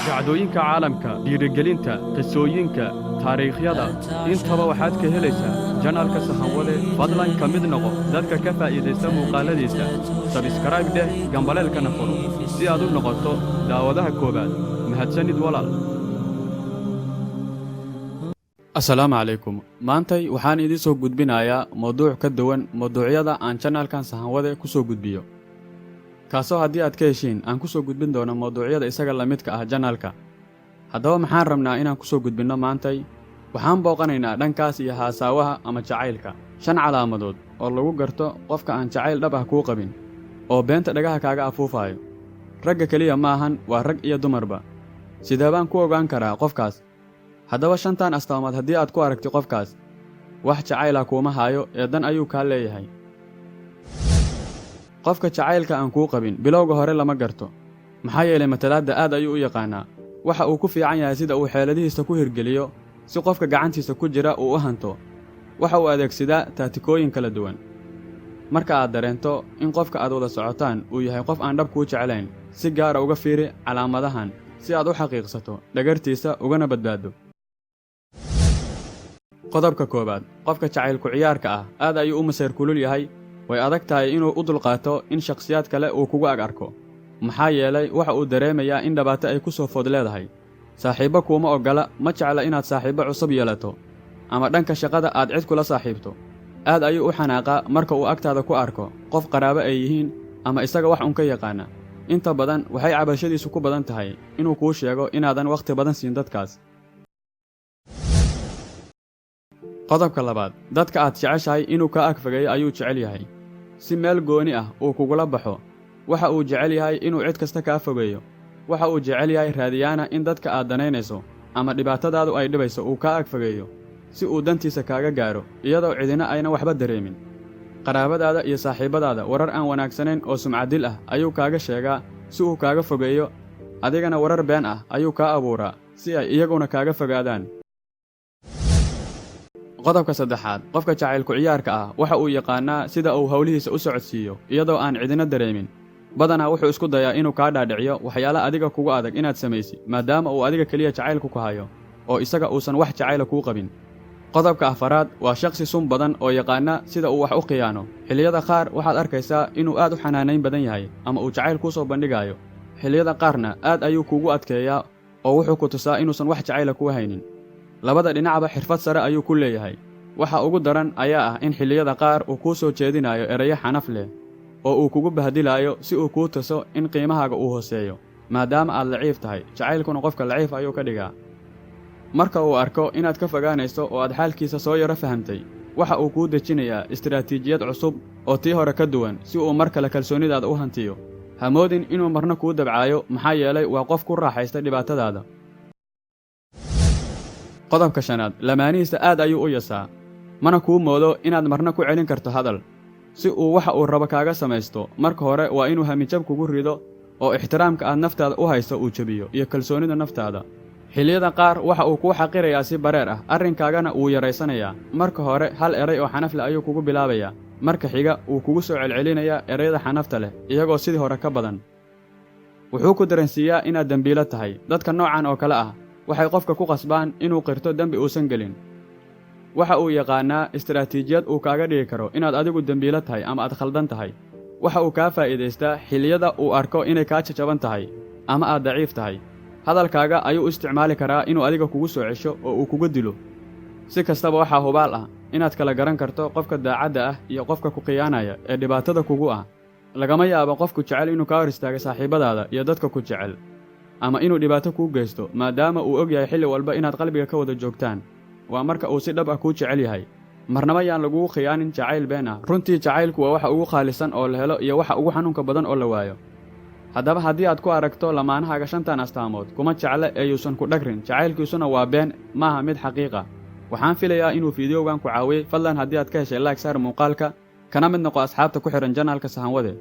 dhacdooyinka caalamka, dhiirigelinta, qisooyinka, taariikhyada, intaba waxaad ka helaysaa janaalka Sahanwade. Fadlan ka mid noqo dadka ka faa'iidaysta muuqaaladiisa. Subscribe dheh, gambaleelkana furo si aad u noqoto daawadaha koobaad. Mahadsanid walaal. Assalaamu calaykum. Maantay waxaan idin soo gudbinayaa mowduuc ka duwan mowduucyada aan janaalkan Sahanwade ku soo gudbiyo. kaasoo haddii aad ka heshiin aan ku soo gudbin doono mowduucyada isaga la midka ah janaalka. Haddaba maxaan rabnaa inaan ku soo gudbinno maantay? Waxaan booqanaynaa dhankaas iyo haasaawaha ama jacaylka. 5 calaamadood oo lagu garto qofka aan jacayl dhab ah kuu qabin, oo beenta dhagaha kaaga afuufayo. Ragga keliya maahan, waa rag iyo dumarba. Sidee baan ku ogaan karaa qofkaas? Haddaba 5 astaamood haddii aad ku aragti qofkaas, wax jacayla kuuma hayo ee dan ayuu kaa leeyahay. qofka jacaylka aan kuu qabin bilowga hore lama garto, maxaa yeelay matalaadda aad ayuu u yaqaanaa. Waxa uu ku fiican yahay sida uu xeeladihiisa ku hirgeliyo si qofka gacantiisa ku jira uu u hanto. Waxa uu adeegsadaa taatikooyin kala duwan. Marka aad dareento in qofka aad wada socotaan uu yahay qof aan dhab kuu jeclayn, si gaara uga fiiri calaamadahan si aad u xaqiiqsato dhagartiisa ugana badbaado. Qodobka 1, qofka jacaylku ciyaarka ah aad ayuu u masayr kulul yahay. Way adag tahay inuu u dulqaato in shakhsiyaad kale uu kugu ag arko, maxaa yeelay waxa uu dareemayaa in dhibaato ay ku soo food leedahay. Saaxiibbo kuuma oggola, ma jecla inaad saaxiibbo cusub yeelato ama dhanka shaqada aad cid kula saaxiibto. Aad ayuu u xanaaqaa marka uu agtaada ku arko qof qaraabo ay yihiin ama isaga wax un ka yaqaana. Inta badan waxay cabashadiisu ku badan tahay inuu kuu sheego inaadan wakhti badan siin dadkaas. Qodobka 2, dadka aad jeceshahay inuu ka ag fogeeyo ayuu jecel yahay. Si meel gooni ah uu kugula baxo, waxa uu jecel yahay inuu cid kasta kaa fogeeyo. Waxa uu jecel yahay raadiyaana in dadka aad danaynayso ama dhibaatadaadu ay dhibayso uu kaa ag fogeeyo, si uu dantiisa kaaga gaaro iyadoo cidina ayna waxba dareemin. Qaraabadaada iyo saaxiibadaada warar aan wanaagsanayn oo sumcadil ah ayuu kaaga sheegaa si uu kaaga fogeeyo, adigana warar been ah ayuu kaa abuuraa si ay iyaguna kaaga fogaadaan. Qodobka 3, qofka jacaylku ciyaarka ah waxa uu yaqaanaa sida uu hawlihiisa u socodsiiyo iyadoo aan cidina dareemin. Badanaa wuxuu isku dayaa inuu kaa dhaadhiciyo waxyaalo adiga kugu adag inaad samaysid, maadaama uu adiga keliya jacaylku ku hayo oo isaga uusan wax jacayla kuu qabin. Qodobka 4, waa shakhsi sun badan oo yaqaana sida uu wax u khiyaano. Xilliyada qaar waxaad arkaysaa inuu aad u xanaanayn badan yahay ama uu jacayl kuu soo bandhigayo. Xilliyada qaarna aad ayuu kuugu adkeeyaa oo wuxuu ku tusaa inuusan wax jacayla kuu haynin. Labada dhinacba xirfad sare ayuu ku leeyahay. Waxa ugu daran ayaa ah in xilliyada qaar uu kuu soo jeedinayo erayo xanaf leh oo uu kugu bahdilayo si uu kuu tuso in qiimahaaga uu hooseeyo, maadaama aad laciif tahay. Jacaylkuna qofka laciif ayuu ka dhigaa. Marka uu arko inaad ka fogaanayso oo aad xaalkiisa soo yaro fahamtay, waxa uu kuu dejinayaa istiraatiijiyad cusub oo tii hore ka duwan si uu mar kale kalsoonidaada u hantiyo. Hamoodin inuu marna kuu dabcayo, maxaa yeelay waa qof ku raaxaysta dhibaatadaada. Qodobka 5, lamaanihiisa aad ayuu u yasaa, mana kuu moodo inaad marna ku celin karto hadal. Si uu waxa uu rabo kaaga samaysto, marka hore waa inuu hamijab kugu rido oo ixtiraamka aad naftaada u hayso uu jabiyo iyo kalsoonida naftaada. Xilliyada qaar waxa uu kuu xaqirayaa si bareer ah, arrinkaagana wuu yaraysanayaa. Marka hore hal eray oo xanaf leh ayuu kugu bilaabayaa, marka xiga uu kugu soo celcelinayaa erayada xanafta leh iyagoo sidii hore ka badan. Wuxuu ku dareensiiyaa inaad dembiilo tahay. Dadka noocan oo kale ah waxay qofka ku qasbaan inuu qirto dembi uusan gelin. Waxa uu yaqaanaa istiraatiijiyad uu kaaga dhigi karo inaad adigu dembiilo tahay ama aad khaldan tahay. Waxa uu kaa faa'iidaystaa xilliyada uu arko inay kaa jajaban tahay ama aad daciif tahay. Hadalkaaga ayuu u isticmaali karaa inuu adiga kugu soo cesho oo uu kugu dilo. Si kastaba waxaa hubaal ah inaad kala garan karto qofka daacadda ah iyo qofka ku khiyaanaya ee dhibaatada kugu ah. Lagama yaabo qofku jecel inuu kaa hor istaago saaxiibadaada iyo dadka ku jecel, ama inuu dhibaato kuu geysto, maadaama uu og yahay xilli walba inaad qalbiga ka wada joogtaan. Waa marka uu si dhab ah kuu jecel yahay. Marnaba yaan lagugu khiyaanin jacayl been ah. Runtii jacaylku waa waxa ugu qaalisan oo la helo iyo waxa ugu xanuunka badan oo la waayo. Haddaba haddii aad ku aragto lamaanahaaga 5 astaamood, kuma jecla ee yuusan ku dhagrin, jacaylkiisuna waa been, maaha mid xaqiiqa. Waxaan filayaa inuu fiidiyowgan ku caawiyey. Fadlan haddii aad ka heshay like saar muuqaalka, kana mid noqo asxaabta ku xiran janaalka Sahanwade.